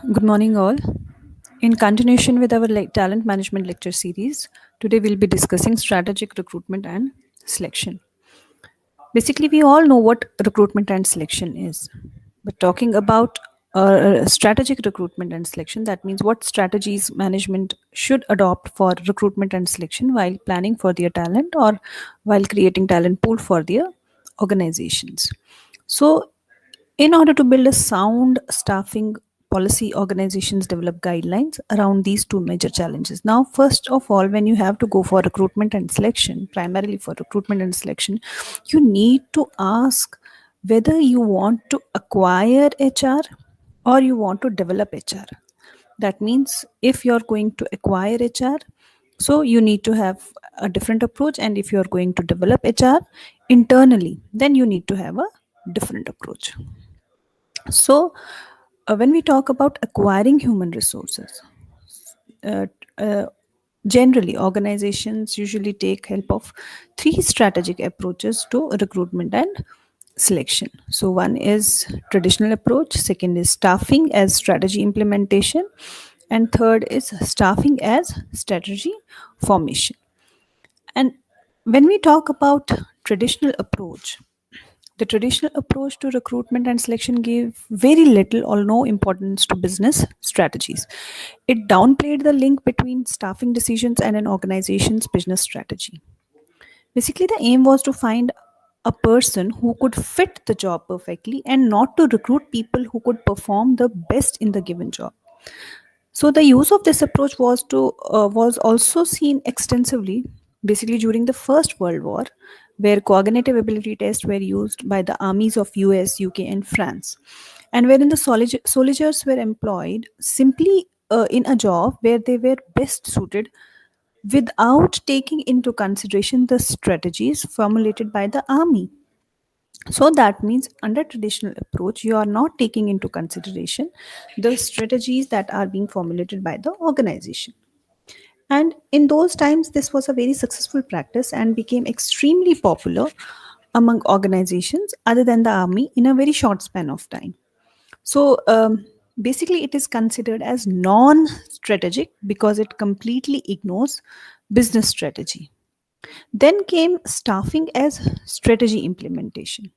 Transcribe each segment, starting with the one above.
Good morning, all. In continuation with our talent management lecture series, today we'll be discussing strategic recruitment and selection. Basically, we all know what recruitment and selection is, but talking about strategic recruitment and selection, that means what strategies management should adopt for recruitment and selection while planning for their talent or while creating talent pool for their organizations. So, in order to build a sound staffing policy, organizations develop guidelines around these two major challenges. Now, first of all, when you have to go for recruitment and selection, primarily for recruitment and selection, you need to ask whether you want to acquire HR or you want to develop HR. That means if you're going to acquire HR, so you need to have a different approach, and if you're going to develop HR internally, then you need to have a different approach. So, when we talk about acquiring human resources, uh, uh, generally organizations usually take help of three strategic approaches to recruitment and selection. So, one is traditional approach, second is staffing as strategy implementation, and third is staffing as strategy formation. And when we talk about traditional approach, the traditional approach to recruitment and selection gave very little or no importance to business strategies. It downplayed the link between staffing decisions and an organization's business strategy. Basically, the aim was to find a person who could fit the job perfectly and not to recruit people who could perform the best in the given job. So the use of this approach was also seen extensively, basically during the First World War, where cognitive ability tests were used by the armies of US, UK, and France, and wherein the soldiers were employed simply in a job where they were best suited, without taking into consideration the strategies formulated by the army. So that means under traditional approach, you are not taking into consideration the strategies that are being formulated by the organization. And in those times, this was a very successful practice and became extremely popular among organizations other than the army in a very short span of time. So basically, it is considered as non strategic because it completely ignores business strategy. Then came staffing as strategy implementation.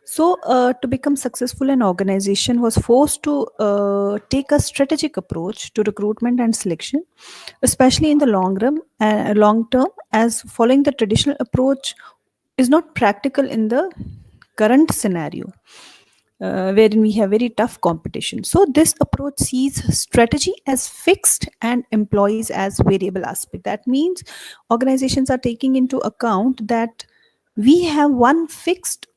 So, to become successful, an organization was forced to take a strategic approach to recruitment and selection, especially in the long term, as following the traditional approach is not practical in the current scenario. Wherein we have very tough competition. So, this approach sees strategy as fixed and employees as variable aspect. That means organizations are taking into account that we have one fixed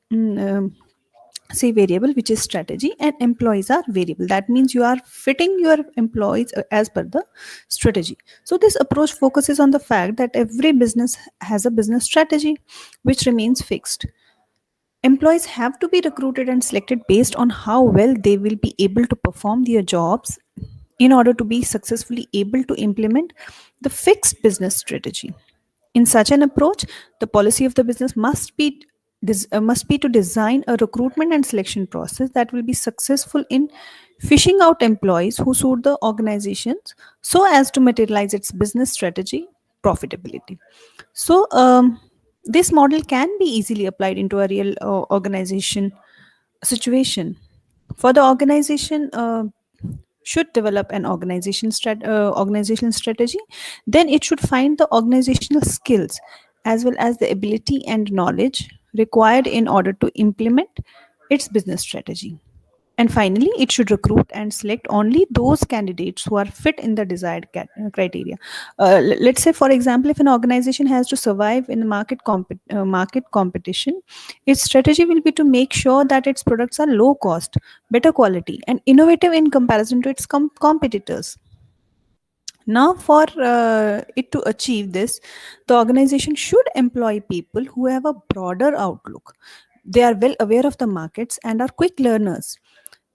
say variable, which is strategy, and employees are variable. That means you are fitting your employees as per the strategy. So this approach focuses on the fact that every business has a business strategy which remains fixed. Employees have to be recruited and selected based on how well they will be able to perform their jobs in order to be successfully able to implement the fixed business strategy. In such an approach, the policy of the business must be to design a recruitment and selection process that will be successful in fishing out employees who suit the organizations so as to materialize its business strategy profitability. So, this model can be easily applied into a real organization situation. For the organization, should develop an organizational strategy, then it should find the organizational skills as well as the ability and knowledge required in order to implement its business strategy. And finally, it should recruit and select only those candidates who are fit in the desired criteria. Let's say, for example, if an organization has to survive in the market competition, its strategy will be to make sure that its products are low cost, better quality, and innovative in comparison to its competitors. Now, for it to achieve this, the organization should employ people who have a broader outlook. They are well aware of the markets and are quick learners.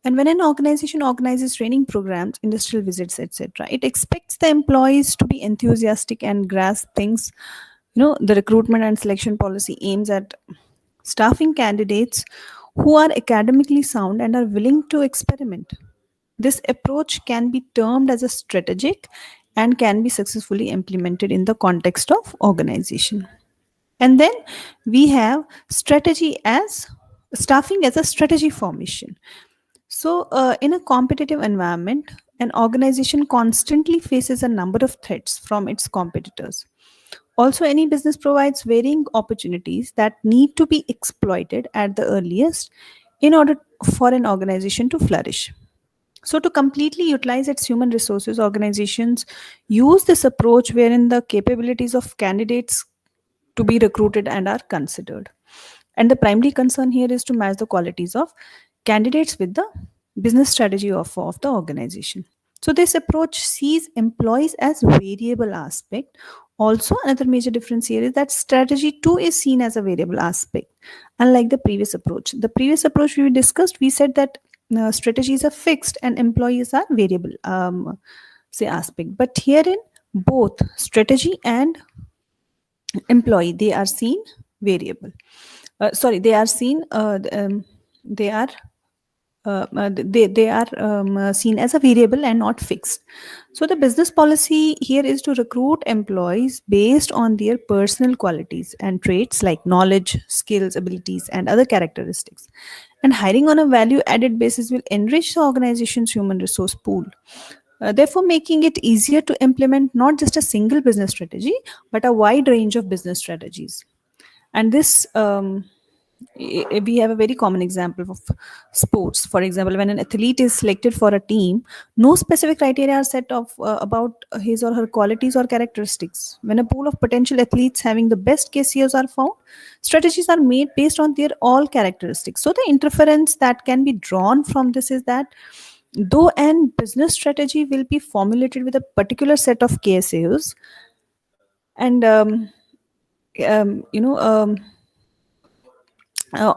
And when an organization organizes training programs, industrial visits, etc., it expects the employees to be enthusiastic and grasp things. The recruitment and selection policy aims at staffing candidates who are academically sound and are willing to experiment. This approach can be termed as a strategic and can be successfully implemented in the context of organization. And then we have strategy as staffing as a strategy formation. So, in a competitive environment, an organization constantly faces a number of threats from its competitors. Also, any business provides varying opportunities that need to be exploited at the earliest in order for an organization to flourish. So, to completely utilize its human resources, organizations use this approach wherein the capabilities of candidates to be recruited and are considered. And the primary concern here is to match the qualities of candidates with the business strategy of the organization. So this approach sees employees as variable aspect. Also, another major difference here is that strategy too is seen as a variable aspect, unlike the previous approach. The previous approach we discussed, we said that strategies are fixed and employees are variable, say aspect. But herein, both strategy and employee, they are seen variable. Sorry, they are seen. They are they are seen as a variable and not fixed. So the business policy here is to recruit employees based on their personal qualities and traits like knowledge, skills, abilities, and other characteristics. And hiring on a value added basis will enrich the organization's human resource pool, therefore making it easier to implement not just a single business strategy but a wide range of business strategies. And this we have a very common example of sports. For example, when an athlete is selected for a team, no specific criteria are set of about his or her qualities or characteristics. When a pool of potential athletes having the best case CEOs are found, strategies are made based on their all characteristics. So the interference that can be drawn from this is that though an business strategy will be formulated with a particular set of KSAs, and you know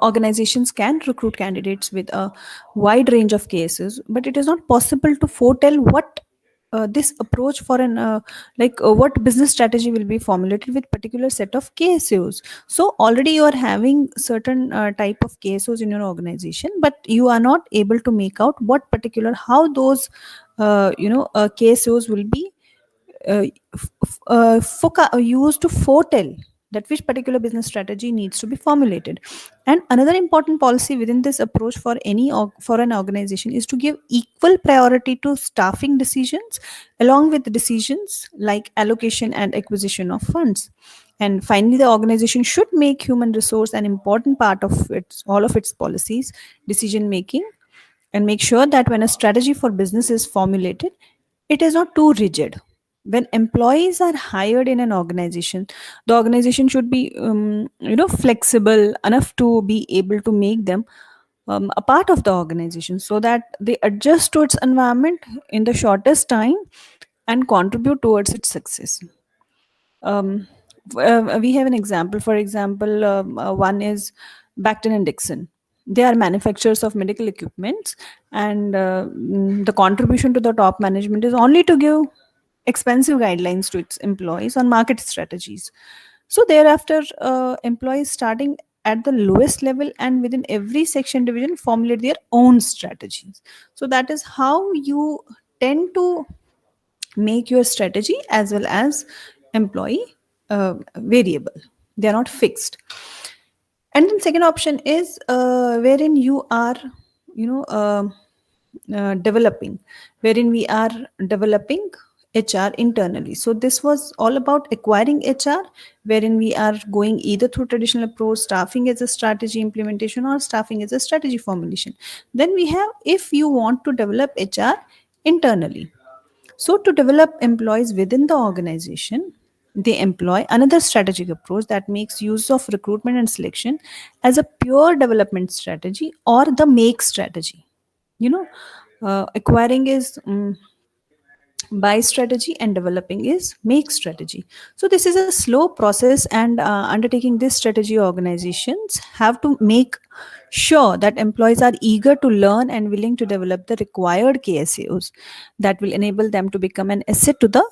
organizations can recruit candidates with a wide range of cases, but it is not possible to foretell what this approach for an what business strategy will be formulated with particular set of KSOs. So already you are having certain type of KSOs in your organization, but you are not able to make out what particular how those KSOs will be used to foretell that which particular business strategy needs to be formulated. And another important policy within this approach for for an organization is to give equal priority to staffing decisions along with the decisions like allocation and acquisition of funds. And finally, the organization should make human resource an important part of its all of its policies, decision making, and make sure that when a strategy for business is formulated, it is not too rigid. When employees are hired in an organization, the organization should be flexible enough to be able to make them a part of the organization so that they adjust to its environment in the shortest time and contribute towards its success. We have an example. For example, one is Bacton and Dixon. They are manufacturers of medical equipments, and the contribution to the top management is only to give expensive guidelines to its employees on market strategies. So thereafter, employees starting at the lowest level and within every section division formulate their own strategies. So that is how you tend to make your strategy as well as employee variable. They are not fixed. And then second option is wherein you are you know developing, wherein we are developing HR internally. So this was all about acquiring HR, wherein we are going either through traditional approach, staffing as a strategy implementation, or staffing as a strategy formulation. Then we have, if you want to develop HR internally, so, to develop employees within the organization, they employ another strategic approach that makes use of recruitment and selection as a pure development strategy or the make strategy. You know, acquiring is buy strategy and developing is make strategy. So this is a slow process, and undertaking this strategy, organizations have to make sure that employees are eager to learn and willing to develop the required KSAOs that will enable them to become an asset to the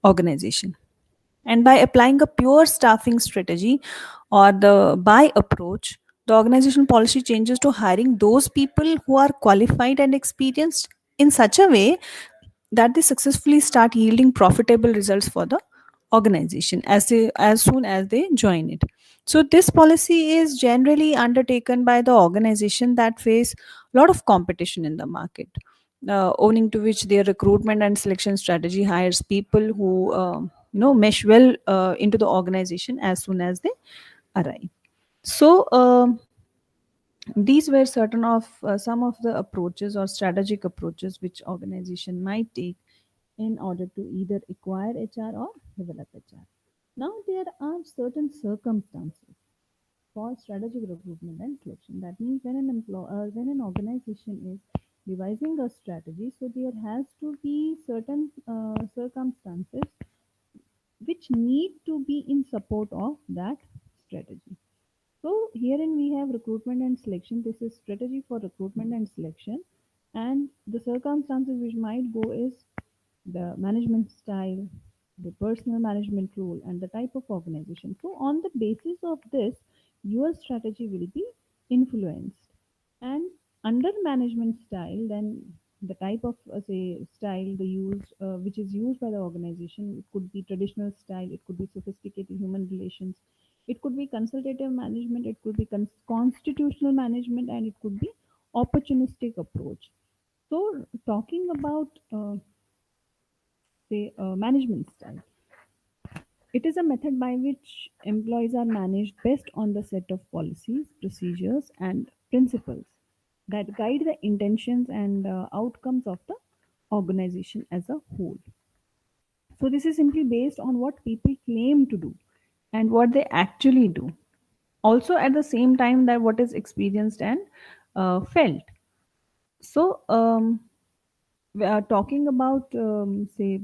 organization. And by applying a pure staffing strategy or the buy approach, the organization policy changes to hiring those people who are qualified and experienced in such a way that they successfully start yielding profitable results for the organization as soon as they join it. So this policy is generally undertaken by the organization that face a lot of competition in the market, owing to which their recruitment and selection strategy hires people who mesh well into the organization as soon as they arrive. So these were certain of some of the approaches or strategic approaches which organization might take in order to either acquire HR or develop HR. Now there are certain circumstances for strategic recruitment and selection. That means when an organization is devising a strategy, so there has to be certain circumstances which need to be in support of that strategy. So herein we have recruitment and selection. This is strategy for recruitment and selection. And the circumstances which might go is the management style, the personal management role, and the type of organization. So on the basis of this, your strategy will be influenced. And under management style, then the type of say style the used which is used by the organization, it could be traditional style, it could be sophisticated human relations, it could be consultative management, it could be constitutional management, and it could be opportunistic approach. So talking about say management style, it is a method by which employees are managed based on the set of policies, procedures, and principles that guide the intentions and outcomes of the organization as a whole. So, this is simply based on what people claim to do and what they actually do. Also, at the same time, that what is experienced and felt. So, we are talking about say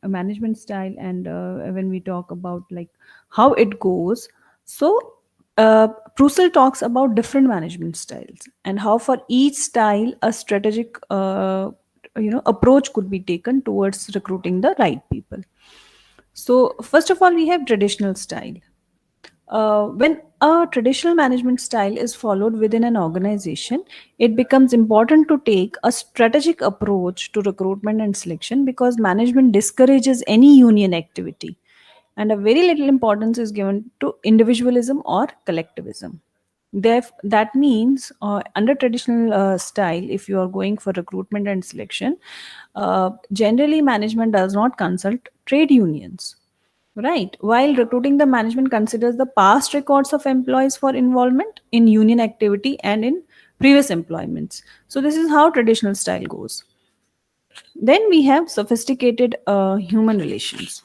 a management style, and when we talk about like how it goes, so Prusel talks about different management styles and how for each style a strategic approach could be taken towards recruiting the right people. So first of all, we have traditional style. When a traditional management style is followed within an organization, it becomes important to take a strategic approach to recruitment and selection because management discourages any union activity, and a very little importance is given to individualism or collectivism. That means, under traditional style, if you are going for recruitment and selection, generally management does not consult trade unions. Right. While recruiting, the management considers the past records of employees for involvement in union activity and in previous employments. So, this is how traditional style goes. Then we have sophisticated human relations.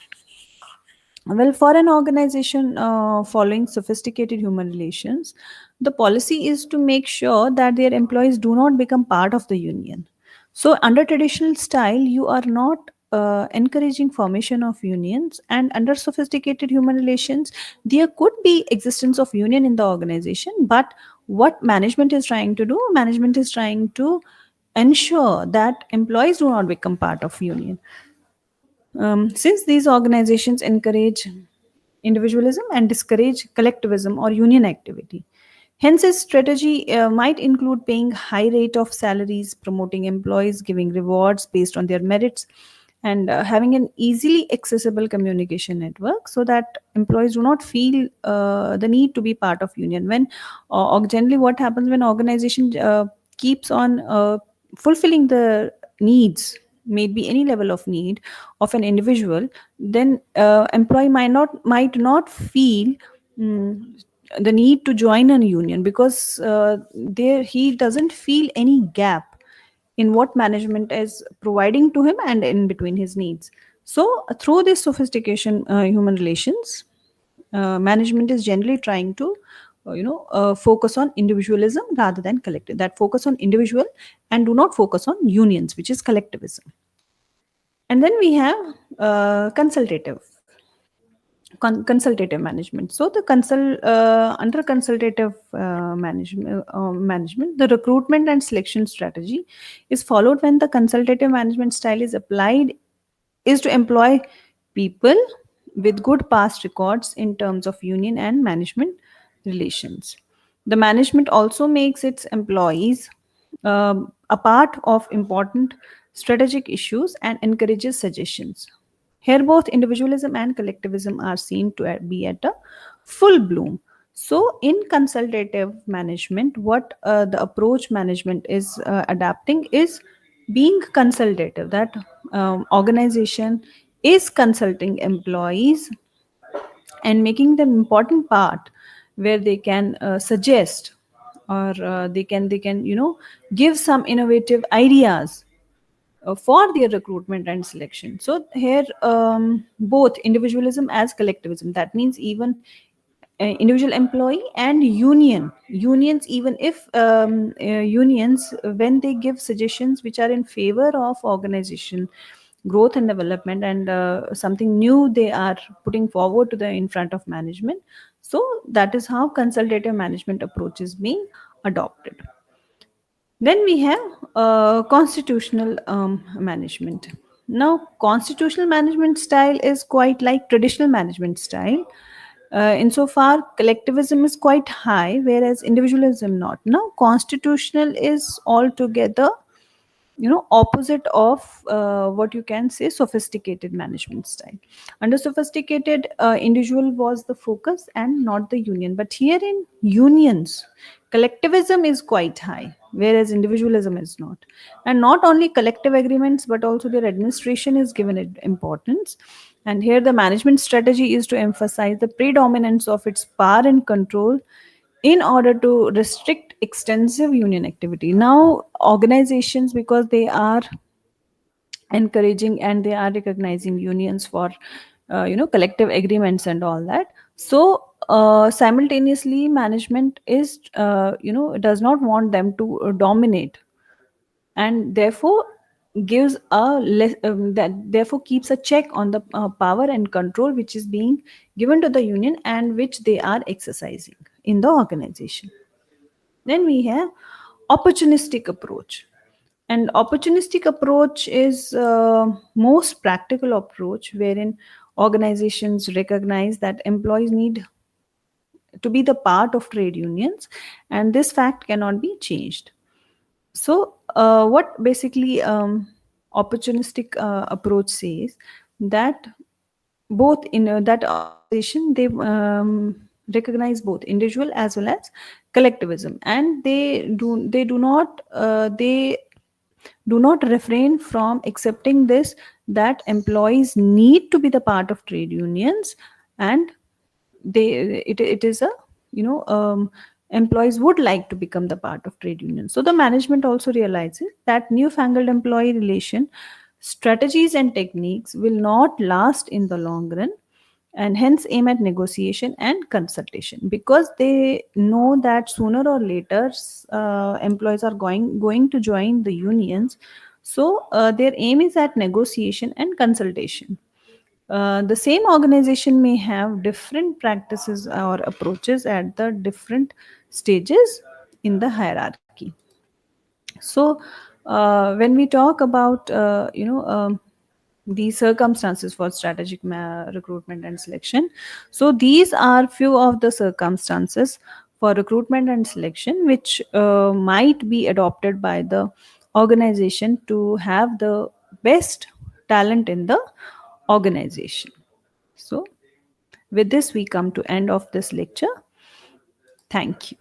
Well, for an organization following sophisticated human relations, the policy is to make sure that their employees do not become part of the union. So, under traditional style, you are not encouraging formation of unions, and under sophisticated human relations, there could be existence of union in the organization. But what management is trying to do, management is trying to ensure that employees do not become part of union. Since these organizations encourage individualism and discourage collectivism or union activity. Hence, its strategy might include paying high rate of salaries, promoting employees, giving rewards based on their merits, and having an easily accessible communication network so that employees do not feel the need to be part of union. When or generally, what happens when organization keeps on fulfilling the needs, maybe any level of need of an individual, then employee might not feel mm, the need to join a union because there he doesn't feel any gap in what management is providing to him and in between his needs. So through this sophistication human relations, management is generally trying to focus on individualism rather than collective, that focus on individual and do not focus on unions, which is collectivism. And then we have consultative management. So the under consultative management, the recruitment and selection strategy is followed when the consultative management style is applied is to employ people with good past records in terms of union and management relations. The management also makes its employees a part of important strategic issues and encourages suggestions. Here, both individualism and collectivism are seen to be at a full bloom. So, in consultative management, what the approach management is adapting is being consultative. That organization is consulting employees and making them important part where they can suggest, or they can give some innovative ideas for their recruitment and selection. So here, both individualism as collectivism, that means even individual employee and unions, even if unions, when they give suggestions which are in favor of organization growth and development, and something new they are putting forward to the in front of management. So that is how consultative management approach is being adopted. Then we have constitutional management. Now, constitutional management style is quite like traditional management style. Insofar, collectivism is quite high, whereas individualism not. Now, constitutional is altogether opposite of what you can say sophisticated management style. Under sophisticated, individual was the focus and not the union, but here in unions collectivism is quite high, whereas individualism is not. And not only collective agreements, but also their administration is given it importance. And here the management strategy is to emphasize the predominance of its power and control in order to restrict extensive union activity. Now, organizations, because they are encouraging and they are recognizing unions for collective agreements and all that. So simultaneously, management is does not want them to dominate, and therefore gives a less, that therefore keeps a check on the power and control which is being given to the union and which they are exercising in the organization. Then we have opportunistic approach. And opportunistic approach is most practical approach wherein organizations recognize that employees need to be the part of trade unions, and this fact cannot be changed. So what basically opportunistic approach says, that both in that organization, they recognize both individual as well as collectivism, and they do not refrain from accepting this, that employees need to be the part of trade unions, and it is a employees would like to become the part of trade unions. So the management also realizes that newfangled employee relation strategies and techniques will not last in the long run, and hence aim at negotiation and consultation, because they know that sooner or later employees are going to join the unions. So their aim is at negotiation and consultation. The same organization may have different practices or approaches at the different stages in the hierarchy. So when we talk about the circumstances for strategic recruitment and selection, so these are few of the circumstances for recruitment and selection which might be adopted by the organization to have the best talent in the organization. So with this we come to end of this lecture. Thank you.